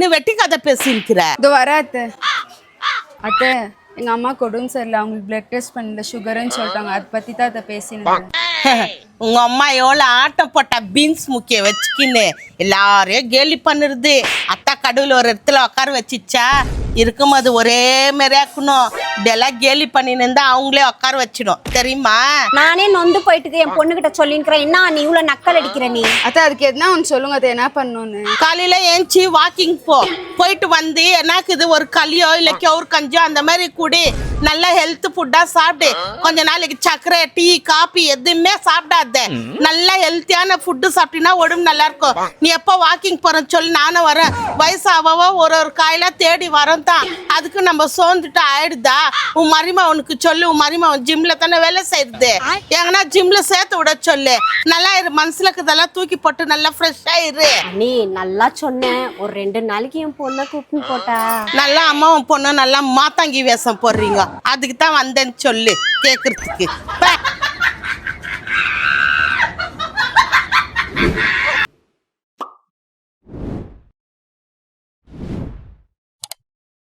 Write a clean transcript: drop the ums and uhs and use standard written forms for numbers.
நின்னு வெட்டி கதை பேசியிருக்கிற? இதோ வர அத்தை. அத்தை எங்க அம்மா உடம்பு சரியில்லை, அவங்களுக்கு பிளட் டெஸ்ட் பண்ணல, சுகர்னு சொல்லிட்டாங்க. அதை பத்தி தான் அதை பேசினேன். உங்க அம்மா எவ்வளோ ஆட்டம் போட்ட பீன்ஸ் முக்கிய வச்சுக்கின்னு எல்லாரையும் கேலி பண்ணுறது. அத்தா கடவுள் ஒரு இடத்துல உட்கார வச்சிச்சா இருக்கும்போது ஒரே மாதிரியாக்கணும். இதெல்லாம் கேலி பண்ணின்னு இருந்தா அவங்களே உட்கார வச்சிடும் தெரியுமா? நானே நொந்து போயிட்டு என் பொண்ணுகிட்ட சொல்லிருக்கிறேன். என்ன நீ இவ்வளவு நக்கல் அடிக்கிற? நீ அத்தை அதுக்கு எதுனா ஒன்று சொல்லுங்க அத்தை, என்ன பண்ணணும்னு. காலையில ஏஞ்சி வாக்கிங் போயிட்டு வந்து எனக்கு இது ஒரு களியோ இல்லை கவுர் கஞ்சோ அந்த மாதிரி கூடி நல்ல ஹெல்த் ஃபுட்டா சாப்பிடு. கொஞ்ச நாளைக்கு சர்க்கரை டீ காபி எதுவுமே சாப்பிடாத. நல்ல ஹெல்த்தியான ஃபுட்டு சாப்பிட்டீங்கன்னா உடம்பு நல்லா இருக்கும். நீ எப்போ வாக்கிங் போறேன்னு சொல்லி நானும் வரேன். வயசாவோ ஒரு காயில தேடி வரோம் தான். அதுக்கு நம்ம சோர்ந்துட்டு ஆயிடுதா? உன் மருமகனுக்கு சொல்லு. உன் மருமகன் ஜிம்ல தானே வேலை செய்யுது. எங்கன்னா ஜிம்ல சேர்த்து விட சொல்லு. நல்லா இரு, மனசுல இருக்கிறதெல்லாம் தூக்கி போட்டு நல்லா ஃப்ரெஷ்ஷா இரு. நீ நல்லா சொன்ன. ஒரு 2 நாளைக்கு என் பொண்ணை கூப்பிட்டு போட்டா நல்லா அம்மாவும் பொண்ணு நல்லா மாத்தாங்கி வேஷம் போடுறீங்க. அதுக்கு தான் வந்தேன்னு சொல்லு கேக்குறதுக்கு.